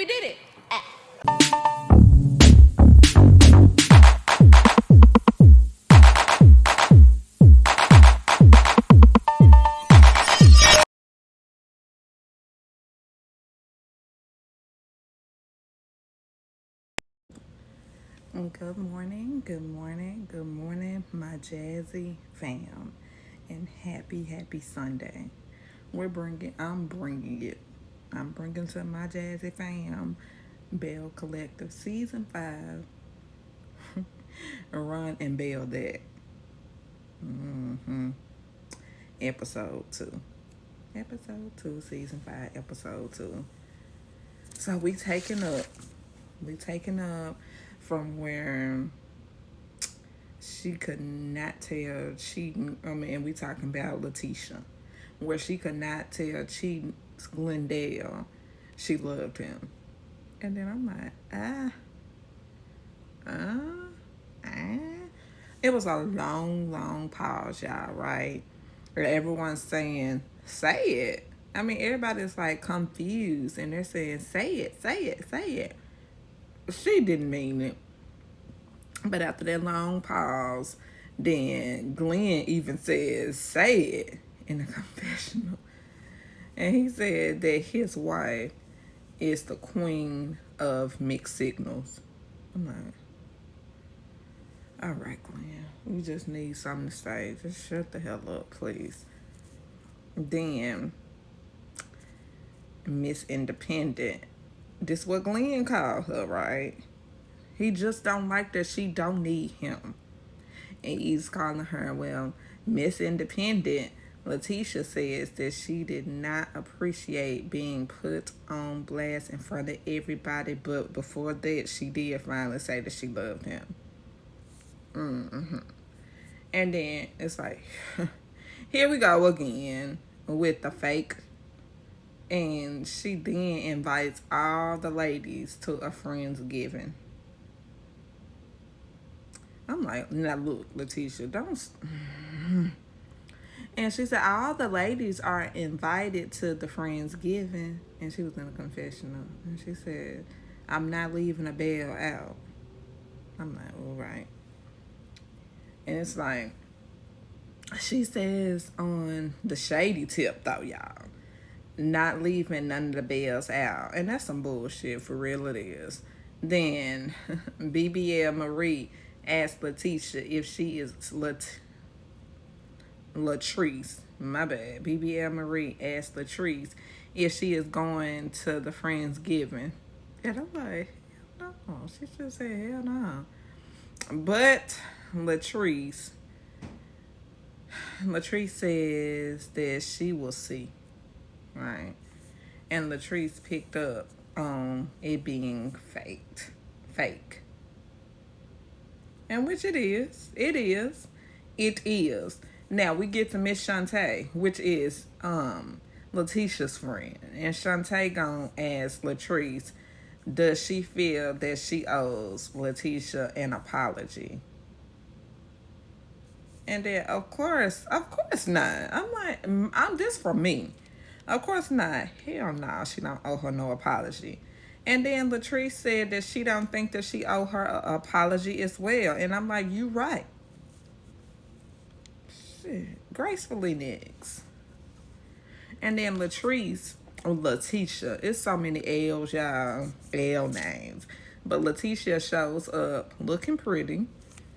We did it. Good morning, good morning, good morning, my jazzy fam, and happy Sunday. I'm bringing it. I'm bringing to my jazzy fam, Belle Collective Season 5, Run and Belle That, Episode 2. Episode 2, Season 5, Episode 2. So we taking up from where she could not tell cheating. I mean, we talking about Letitia, where she could not tell cheating Glendale she loved him. And then I'm like, ah. It was a long pause, y'all, right? Where everyone's saying, say it. I mean, everybody's like confused and they're saying, say it, say it, say it. She didn't mean it. But after that long pause, then Glenn even says, say it in the confessional. And he said that his wife is the queen of mixed signals. I'm like, all right, Glenn, we just need something to say. Just shut the hell up, please. Then Miss Independent. This what Glenn called her, right? He just don't like that she don't need him. And he's calling her, well, Miss Independent. Letitia says that she did not appreciate being put on blast in front of everybody, but before that, she did finally say that she loved him. And then it's like, here we go again with the fake. And she then invites all the ladies to a Friendsgiving. I'm like, now look, Letitia, don't. And she said all the ladies are invited to the Friendsgiving. And she was in a confessional. And she said, I'm not leaving a bell out. I'm like, all right. And it's like, she says on the shady tip, though, y'all, not leaving none of the bells out. And that's some bullshit, for real it is. Then BBL Marie asked Letitia if she is Latrice, my bad. BBL Marie asked Latrice if she is going to the Friendsgiving. And I'm like, hell no. She just said, hell no. But Latrice, Latrice says that she will see, right? And Latrice picked up on it being faked. Fake. And which it is. It is. It is. Now we get to Miss Shantae, which is Letitia's friend. And Shantae gonna ask Latrice, does she feel that she owes Letitia an apology? And then of course not. I'm like, I'm this for me. Of course not. Hell no, she don't owe her no apology. And then Latrice said that she don't think that she owe her an apology as well. And I'm like, you right. Shit. Gracefully next. And then Latrice, or Letitia, it's so many L's, y'all. L names. But Letitia shows up looking pretty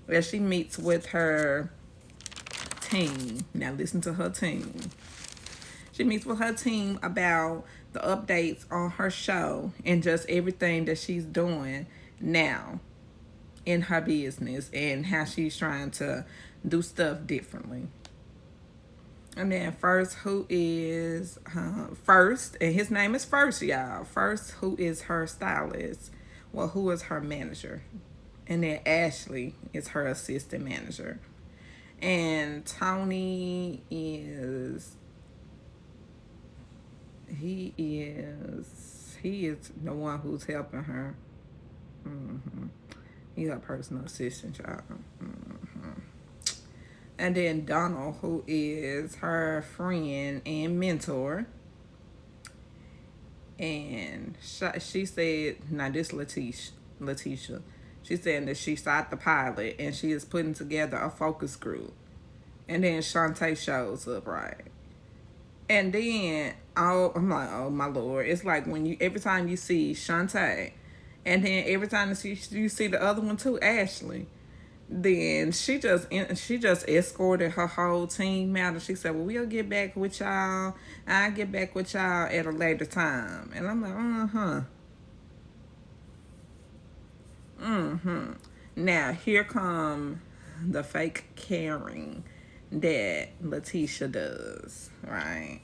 as she meets with her team. Now listen to her team. She meets with her team about the updates on her show and just everything that she's doing now in her business and how she's trying to do stuff differently. And then first, who is first, and his name is First, y'all. First, who is her stylist? Well, who is her manager? And then Ashley is her assistant manager. And Tony is he is the one who's helping her. He's her personal assistant, y'all. And then Donald, who is her friend and mentor. And she said, now this Letitia, she said that she shot the pilot and she is putting together a focus group. And then Shantae shows up, right? And then I'm like, oh my lord! It's like when you every time you see Shantae, and then every time you see the other one too, Ashley. Then she just escorted her whole team out, and she said, "Well, we'll get back with y'all. I'll get back with y'all at a later time." And I'm like, Now here come the fake caring that Letitia does, right?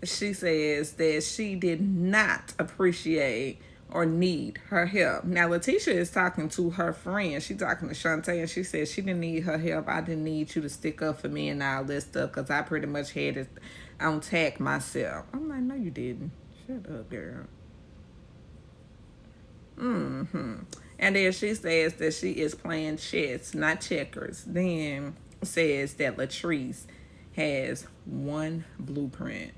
She says that she did not appreciate or need her help. Now, Letitia is talking to her friend. She's talking to Shantae, and she says she didn't need her help. I didn't need you to stick up for me and all this stuff because I pretty much had it on tack myself. I'm like, no, you didn't. Shut up, girl. And then she says that she is playing chess, not checkers. Then says that Latrice has one blueprint,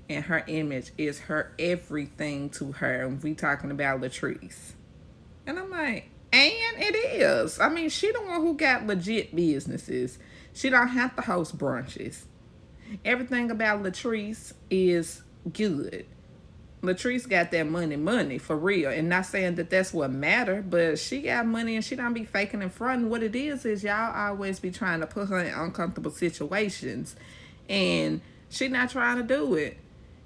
and her image is her everything to her. And we talking about Latrice. And I'm like, and it is. I mean, she the one who got legit businesses. She don't have to host brunches. Everything about Latrice is good. Latrice got that money for real, and not saying that that's what matter, but she got money and she don't be faking in front. What it is y'all always be trying to put her in uncomfortable situations, and she not trying to do it.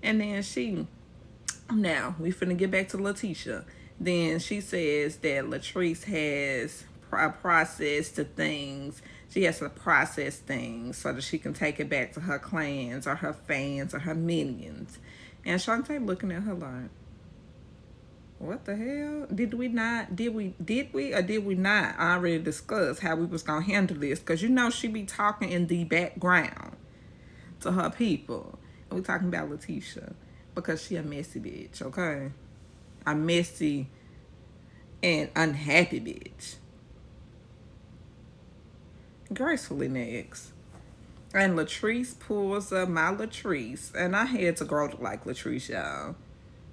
And then now we finna get back to Letitia. Then she says that Latrice has a process to things. She has to process things so that she can take it back to her clans or her fans or her minions. And Shantae looking at her like, what the hell? Did we or did we not already discuss how we was gonna handle this? Because you know she be talking in the background to her people. And we talking about Letitia because she a messy bitch, okay? A messy and unhappy bitch. Gracefully next. And Latrice pulls up my Latrice. And I had to grow to like Latrice, y'all.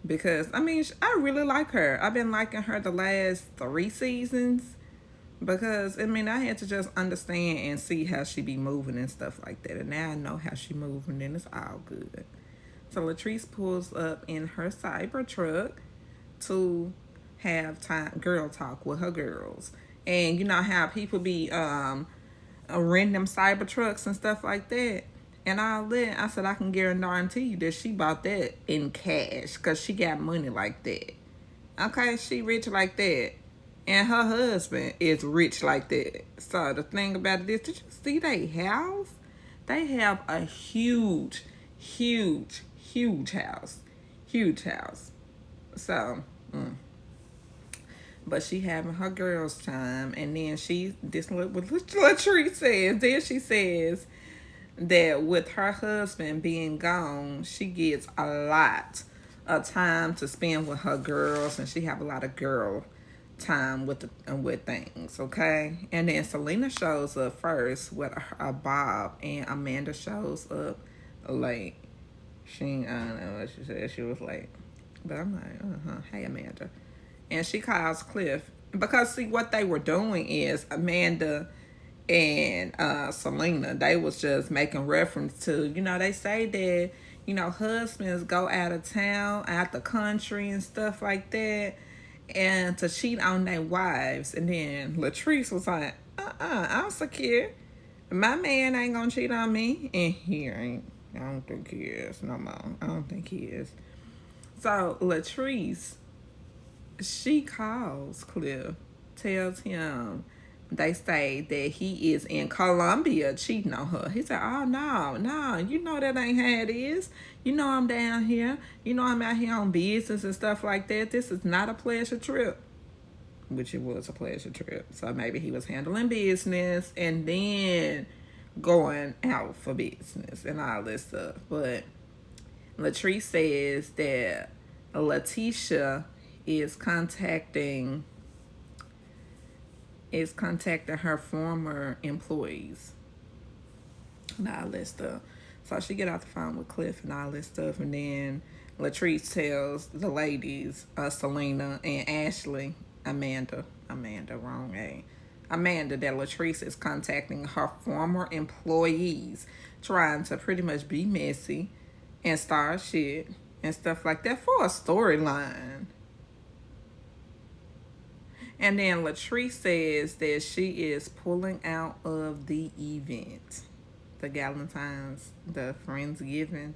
Because, I mean, I really like her. I've been liking her the last 3 seasons. Because, I mean, I had to just understand and see how she be moving and stuff like that. And now I know how she moving and it's all good. So Latrice pulls up in her cyber truck to have girl talk with her girls. And you know how people be renting them cyber trucks and stuff like that and all that. I said I can guarantee you that she bought that in cash because she got money like that. Okay, she rich like that, and her husband is rich like that. So the thing about it is, did you see their house? They have a huge house. So but she having her girls' time, and then this what Latrice says. Then she says that with her husband being gone, she gets a lot of time to spend with her girls, and she have a lot of girl time with things, okay? And then Selena shows up first with a Bob, and Amanda shows up late. I don't know what she said. She was late, but I'm like, hey Amanda. And she calls Cliff because see what they were doing is Amanda and Selena, they was just making reference to, they say that, husbands go out of town, out the country and stuff like that, and to cheat on their wives. And then Latrice was like, I'm secure. My man ain't gonna cheat on me. And he ain't. I don't think he is no more. I don't think he is. So Latrice, she calls Cliff, tells him they say that he is in Colombia cheating on her. He said, oh, no, you know that ain't how it is. You know I'm down here. You know I'm out here on business and stuff like that. This is not a pleasure trip. Which it was a pleasure trip. So maybe he was handling business and then going out for business and all this stuff. But Latrice says that Letitia is contacting her former employees and all that stuff. So she get off the phone with Cliff and all this stuff, and then Latrice tells the ladies, Selena and Ashley, wrong A. Amanda, that Latrice is contacting her former employees, trying to pretty much be messy and start shit and stuff like that for a storyline. And then Latrice says that she is pulling out of the event, the Galentine's, the Friendsgiving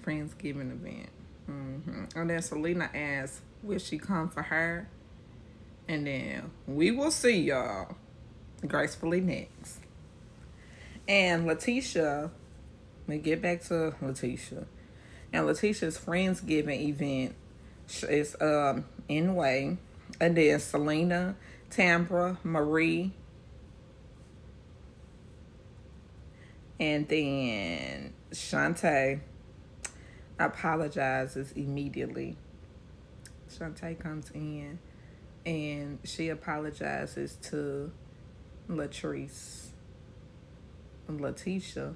event. And then Selena asks, will she come for her? And then we will see y'all gracefully next. And Letitia, we get back to Letitia. And Letitia's Friendsgiving event is in way. And then Selena, Tambra, Marie, and then Shantae apologizes immediately. Shantae comes in and she apologizes to Latrice. Letitia.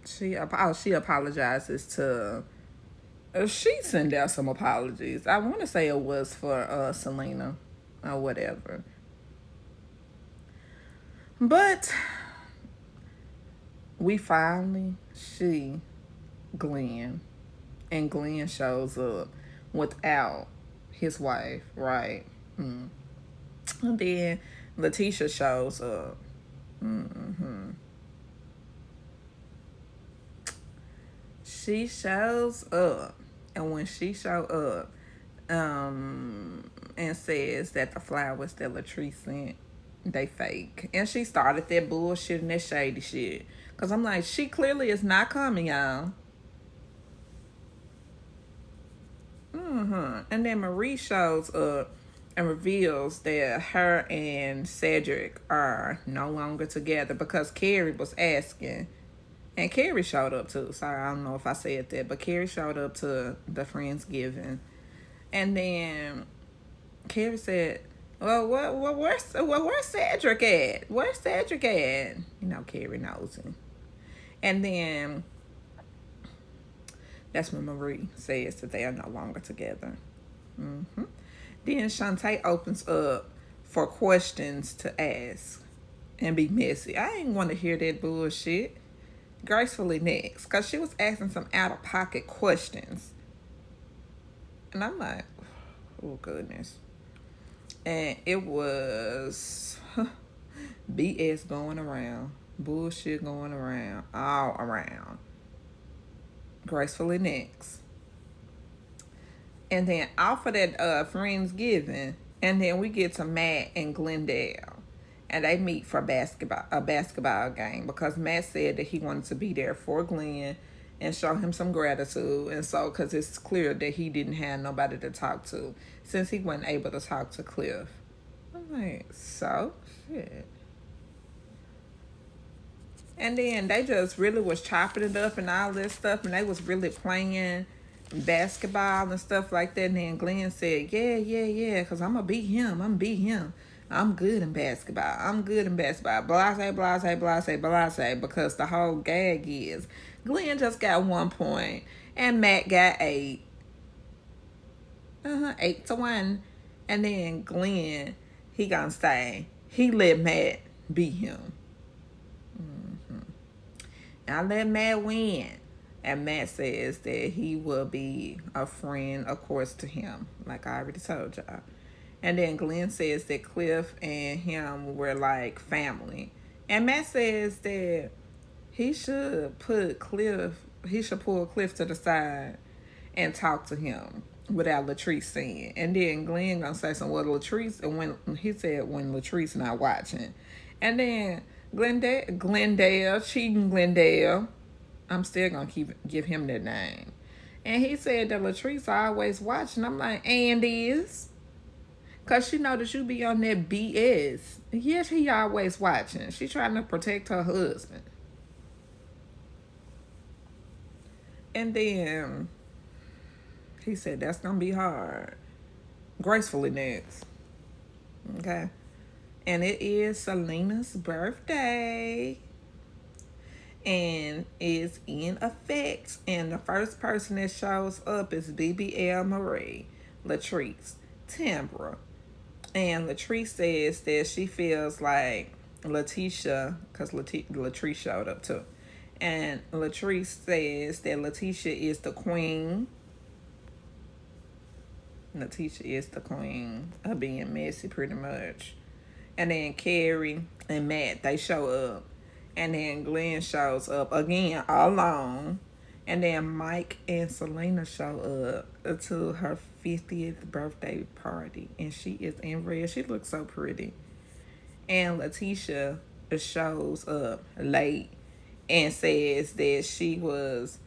She apologizes to. She sent out some apologies. I want to say it was for Selena or whatever. But we finally see Glenn, and Glenn shows up without his wife, right? And then Letitia shows up. She shows up, and when she show up, and says that the flowers that Latrice sent, they fake, and she started that bullshit and that shady shit. Cause I'm like, she clearly is not coming, y'all. And then Marie shows up and reveals that her and Cedric are no longer together because Carrie was asking. And Carrie showed up too. Sorry, I don't know if I said that, but Carrie showed up to the Friendsgiving. And then Carrie said, well, where's Cedric at? Where's Cedric at? You know, Carrie knows him. And then that's when Marie says that they are no longer together. Then Shantae opens up for questions to ask and be messy. I ain't want to hear that bullshit. Gracefully next, because she was asking some out-of-pocket questions. And I'm like, oh, goodness. And it was BS going around. Bullshit going around. All around. Gracefully next. And then off of that Friendsgiving, and then we get to Matt and Glendale. And they meet for a basketball game, because Matt said that he wanted to be there for Glenn and show him some gratitude. And so, because it's clear that he didn't have nobody to talk to since he wasn't able to talk to Cliff. I'm like, so? Shit. And then they just really was chopping it up and all this stuff, and they was really playing basketball and stuff like that. And then Glenn said, yeah, because I'm going to beat him. I'm good in basketball. Blase. Because the whole gag is Glenn just got 1 point and Matt got 8. 8-1. And then Glenn, he gonna say he let Matt beat him. I let Matt win. And Matt says that he will be a friend, of course, to him. Like I already told y'all. And then Glenn says that Cliff and him were like family. And Matt says that he should pull Cliff to the side and talk to him without Latrice seeing. And then Glenn gonna say something with Latrice, and when he said when Latrice not watching. And then cheating Glendale, I'm still gonna give him that name. And he said that Latrice always watching. I'm like, and is? Because she know that you be on that BS. Yes, he always watching. She trying to protect her husband. And then he said that's going to be hard. Gracefully next. Okay. And it is Selena's birthday. And is in effect. And the first person that shows up is BBL Marie, Latrice, Tambra. And Latrice says that she feels like Letitia, because Latrice showed up too. And Latrice says that Letitia is the queen. Letitia is the queen of being messy, pretty much. And then Carrie and Matt, they show up. And then Glenn shows up again alone. And then Mike and Selena show up to her 50th birthday party. And she is in red. She looks so pretty. And Letitia shows up late and says that she was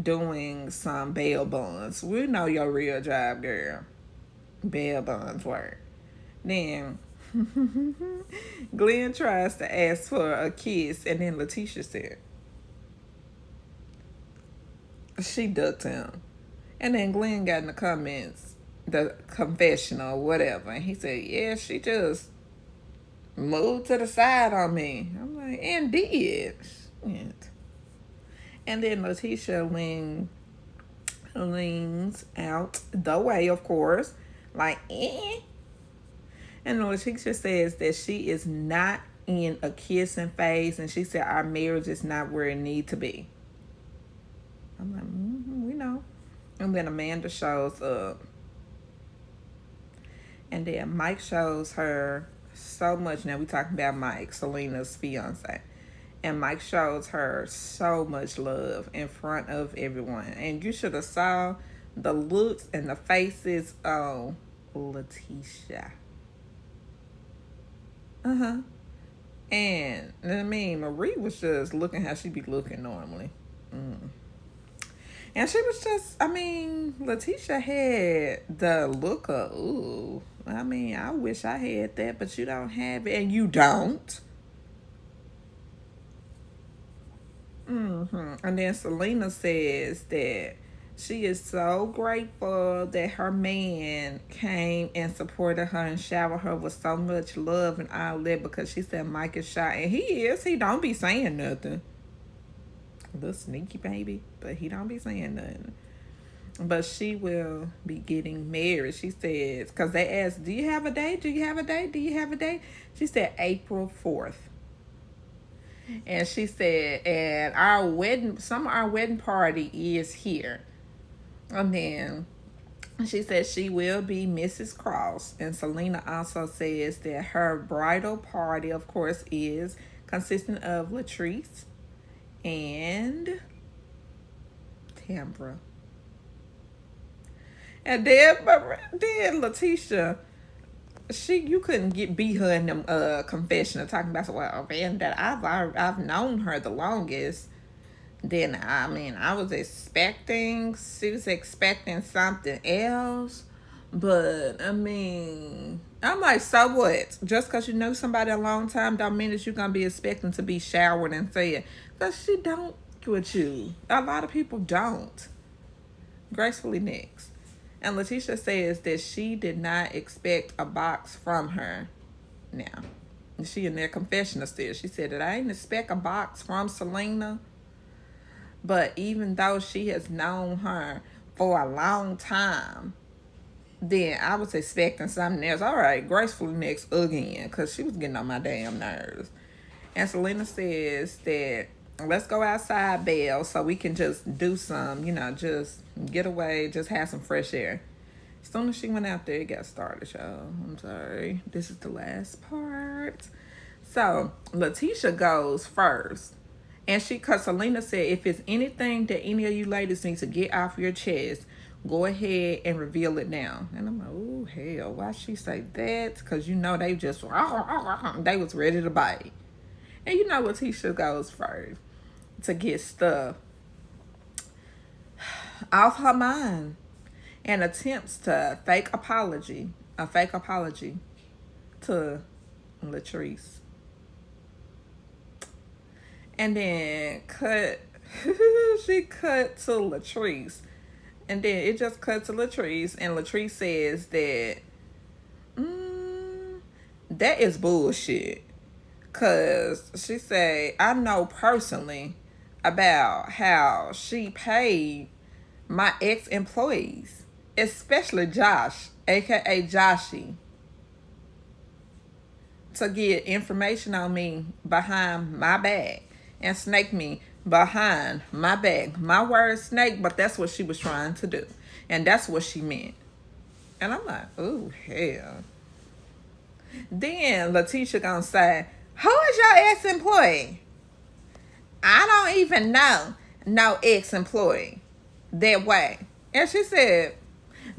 doing some bail bonds. We know your real job, girl. Bail bonds work. Then Glenn tries to ask for a kiss, and then Letitia said she ducked him. And then Glenn got in the comments, the confessional, whatever, and he said, yeah, she just moved to the side on me. I'm like, and did. Shit. And then Letitia leans out the way, of course, like, eh. And Letitia says that she is not in a kissing phase, and she said our marriage is not where it needs to be. I'm like, we know. And then Amanda shows up. And then Mike shows her so much. Now we talking about Mike, Selena's fiance. And Mike shows her so much love in front of everyone. And you should have saw the looks and the faces on Letitia. And I mean, Marie was just looking how she be looking normally. And she was just, I mean, Letitia had the look of, ooh. I mean, I wish I had that, but you don't have it, and you don't. And then Selena says that she is so grateful that her man came and supported her and showered her with so much love and all that, because she said Mike is shy. And he is. He don't be saying nothing. A little sneaky baby, but he don't be saying nothing. But she will be getting married. She says, because they asked, do you have a date? Do you have a date? Do you have a date? She said April 4th. And she said, and some of our wedding party is here. And then she said she will be Mrs. Cross. And Selena also says that her bridal party, of course, is consisting of Latrice and Tambra. And then Letitia, you couldn't beat her in them confessional talking about, well, man, that I've known her the longest. Then I mean, she was expecting something else. But I mean, I'm like, so what? Just because you know somebody a long time don't mean that you're gonna be expecting to be showered and fed. Because she don't with you. A lot of people don't. Gracefully next. And Letitia says that she did not expect a box from her. Now, she in their confessional still. She said that I didn't expect a box from Selena. But even though she has known her for a long time, then I was expecting something else. All right, gracefully next again, because she was getting on my damn nerves. And Selena says that let's go outside, Belle, so we can just do some, just get away, just have some fresh air. As soon as she went out there, it got started, y'all. I'm sorry. This is the last part. So, Letitia goes first. And because Selena said, if it's anything that any of you ladies need to get off your chest, go ahead and reveal it now. And I'm like, oh, hell, why she say that? Because they just, they was ready to bite. And Letitia goes first to get stuff off her mind and attempts to a fake apology to Latrice. And then she cut to Latrice. And then it just cut to Latrice. And Latrice says that is bullshit. Cause she said, I know personally about how she paid my ex-employees, especially Josh, aka Joshy, to get information on me behind my back and snake me behind my back. My word snake, but that's what she was trying to do. And that's what she meant. And I'm like, ooh, hell. Then Letitia gonna say, who is your ex-employee? I don't even know no ex-employee that way. And she said,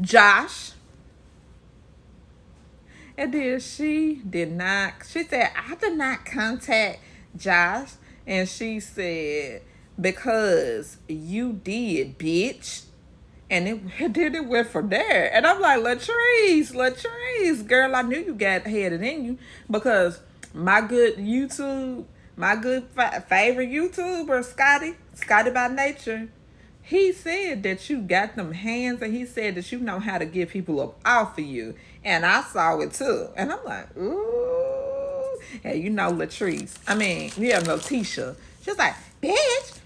Josh. And then she did not, she said, I did not contact Josh. And she said, because you did, bitch. And it went from there. And I'm like, Latrice, girl, I knew you got headed in you. Because my good YouTube, my good favorite YouTuber, Scotty by Nature, he said that you got them hands, and he said that you know how to get people up off of you. And I saw it too. And I'm like, ooh. And you know Latrice. I mean, yeah, Letitia. She was like, bitch.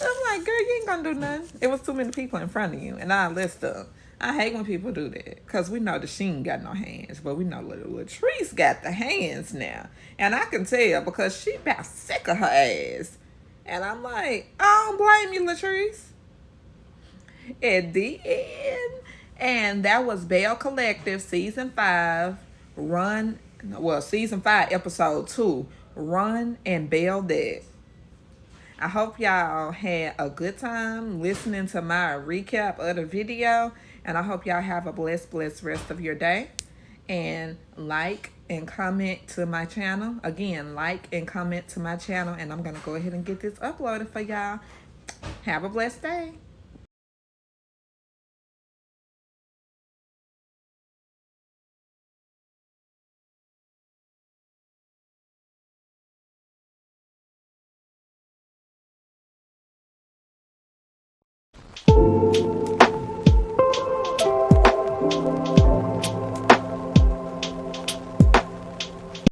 I'm like, girl, you ain't gonna do nothing. It was too many people in front of you. And I list up. I hate when people do that. Because we know that she ain't got no hands. But we know Latrice got the hands now. And I can tell because she about sick of her ass. And I'm like, I don't blame you, Latrice. At the end. And that was Belle Collective season 5. Season 5, episode 2. Run and Belle That. I hope y'all had a good time listening to my recap of the video. And I hope y'all have a blessed rest of your day. And like and comment to my channel. Again, like and comment to my channel. And I'm going to go ahead and get this uploaded for y'all. Have a blessed day.